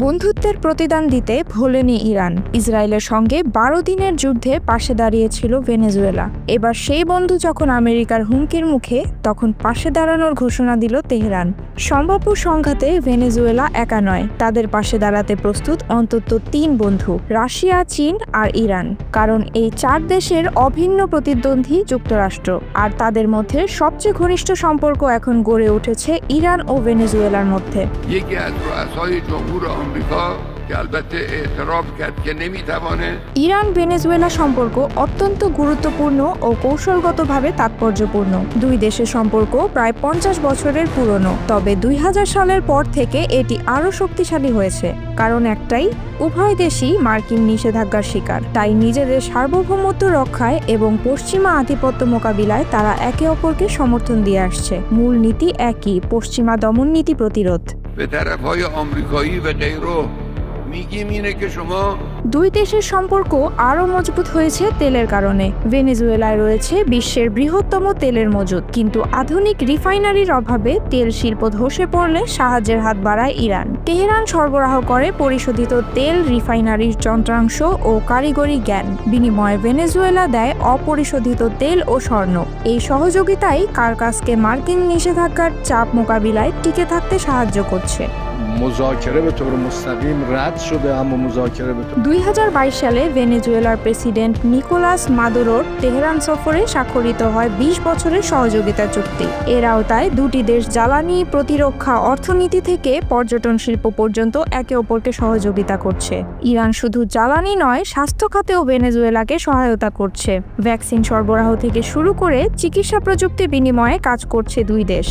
বন্ধুত্বের প্রতিদান দিতে ভোলেনি ইরান। ইসরায়েলের সঙ্গে 12 দিনের যুদ্ধে পাশে দাঁড়িয়েছিল ভেনেজুয়েলা। এবার সেই বন্ধু যখন আমেরিকার হুমকির মুখে, তখন পাশে দাঁড়ানোর ঘোষণা দিল তেহরান। সম্ভাব্য সংঘাতে ভেনেজুয়েলা একা নয়, তাদের পাশে দাঁড়াতে প্রস্তুত অন্তত 3 বন্ধু: রাশিয়া, চীন আর ইরান। কারণ এই 4 দেশের অভিন্ন প্রতিদ্বন্দ্বী যুক্তরাষ্ট্র, আর তাদের মধ্যে সবচেয়ে ঘনিষ্ঠ সম্পর্ক এখন গড়ে উঠেছে ইরান ও ভেনেজুয়েলার মধ্যে। ইরান ভেনেজুয়েলা সম্পর্ক অত্যন্ত গুরুত্বপূর্ণ ও কৌশলগতভাবে তাৎপর্যপূর্ণ। দুই দেশের সম্পর্ক প্রায় 50 বছরের পুরনো, তবে 2000 সালের পর থেকে এটি আরও শক্তিশালী হয়েছে। কারণ একটাই, উভয় দেশই মার্কিন নিষেধাজ্ঞার শিকার। তাই নিজেদের সার্বভৌমত্ব রক্ষায় এবং পশ্চিমা আধিপত্য মোকাবিলায় তারা একে অপরকে সমর্থন দিয়ে আসছে। মূল নীতি একই: পশ্চিমা দমন নীতি প্রতিরোধ। দুই দেশের সম্পর্ক আরও মজবুত হয়েছে তেলের কারণে। ভেনেজুয়েলায় রয়েছে বিশ্বের বৃহত্তম তেলের মজুদ, কিন্তু আধুনিক রিফাইনারির অভাবে তেল শিল্প ধসে পড়লে সাহায্যের হাত বাড়ায় ইরান। তেহরান সরবরাহ করে পরিশোধিত তেল, রিফাইনারির যন্ত্রাংশ ও কারিগরি জ্ঞান। বিনিময়ে ভেনেজুয়েলা দেয় অপরিশোধিত তেল ও স্বর্ণ। এই সহযোগিতাই কারকাসকে মার্কিন নিষেধাজ্ঞার চাপ মোকাবিলায় টিকে থাকতে সাহায্য করছে। 2022 সালে ভেনেজুয়েলার প্রেসিডেন্ট নিকোলাস মাদুরোর তেহরান সফরে স্বাক্ষরিত হয় 20 বছরের সহযোগিতা চুক্তি। এর আওতায় দুটি দেশ জ্বালানি, প্রতিরক্ষা, অর্থনীতি থেকে পর্যটন শিল্প পর্যন্ত একে অপরকে সহযোগিতা করছে। ইরান শুধু জ্বালানি নয়, স্বাস্থ্য খাতেও ভেনেজুয়েলাকে সহায়তা করছে। ভ্যাকসিন সরবরাহ থেকে শুরু করে চিকিৎসা প্রযুক্তি বিনিময়ে কাজ করছে দুই দেশ।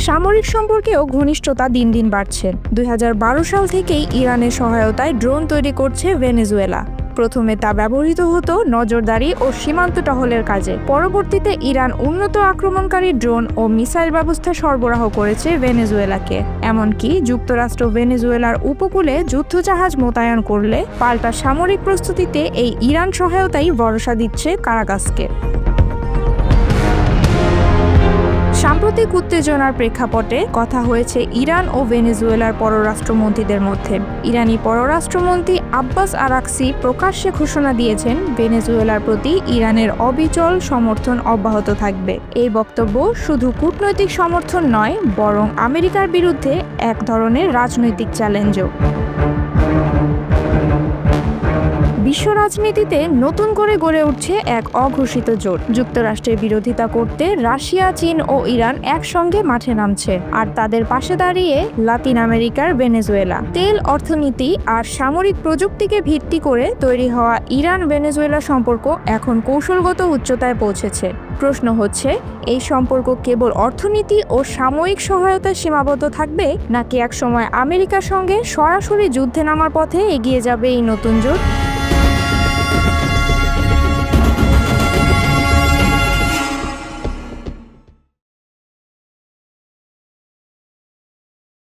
সামরিক সম্পর্কেও ঘনিষ্ঠতা দিন দিন বাড়ছে। 2012 সাল থেকেই ইরানের সহায়তায় ড্রোন তৈরি করছে ভেনেজুয়েলা। প্রথমে তা ব্যবহৃত হতো নজরদারি ও সীমান্ত টহলের কাজে। পরবর্তীতে ইরান উন্নত আক্রমণকারী ড্রোন ও মিসাইল ব্যবস্থা সরবরাহ করেছে ভেনেজুয়েলাকে। এমনকি যুক্তরাষ্ট্র ভেনেজুয়েলার উপকূলে যুদ্ধজাহাজ মোতায়েন করলে পাল্টা সামরিক প্রস্তুতিতে এই ইরান সহায়তাই ভরসা দিচ্ছে কারাকাসকে। সাম্প্রতিক উত্তেজনার প্রেক্ষাপটে কথা হয়েছে ইরান ও ভেনেজুয়েলার পররাষ্ট্রমন্ত্রীদের মধ্যে। ইরানি পররাষ্ট্রমন্ত্রী আব্বাস আরাকসি প্রকাশ্যে ঘোষণা দিয়েছেন, ভেনেজুয়েলার প্রতি ইরানের অবিচল সমর্থন অব্যাহত থাকবে। এই বক্তব্য শুধু কূটনৈতিক সমর্থন নয়, বরং আমেরিকার বিরুদ্ধে এক ধরনের রাজনৈতিক চ্যালেঞ্জও। বিশ্ব রাজনীতিতে নতুন করে গড়ে উঠছে এক অঘোষিত জোট। যুক্তরাষ্ট্রের বিরোধিতা করতে রাশিয়া, চীন ও ইরান একসঙ্গে মাঠে নামছে, আর তাদের পাশে দাঁড়িয়ে লাতিন আমেরিকার ভেনেজুয়েলা। তেল, অর্থনীতি আর সামরিক প্রযুক্তিকে ভিত্তি করে তৈরি হওয়া ইরান ভেনেজুয়েলা সম্পর্ক এখন কৌশলগত উচ্চতায় পৌঁছেছে। প্রশ্ন হচ্ছে, এই সম্পর্ক কেবল অর্থনীতি ও সাময়িক সহায়তায় সীমাবদ্ধ থাকবে, নাকি একসময় আমেরিকার সঙ্গে সরাসরি যুদ্ধে নামার পথে এগিয়ে যাবে এই নতুন জোট?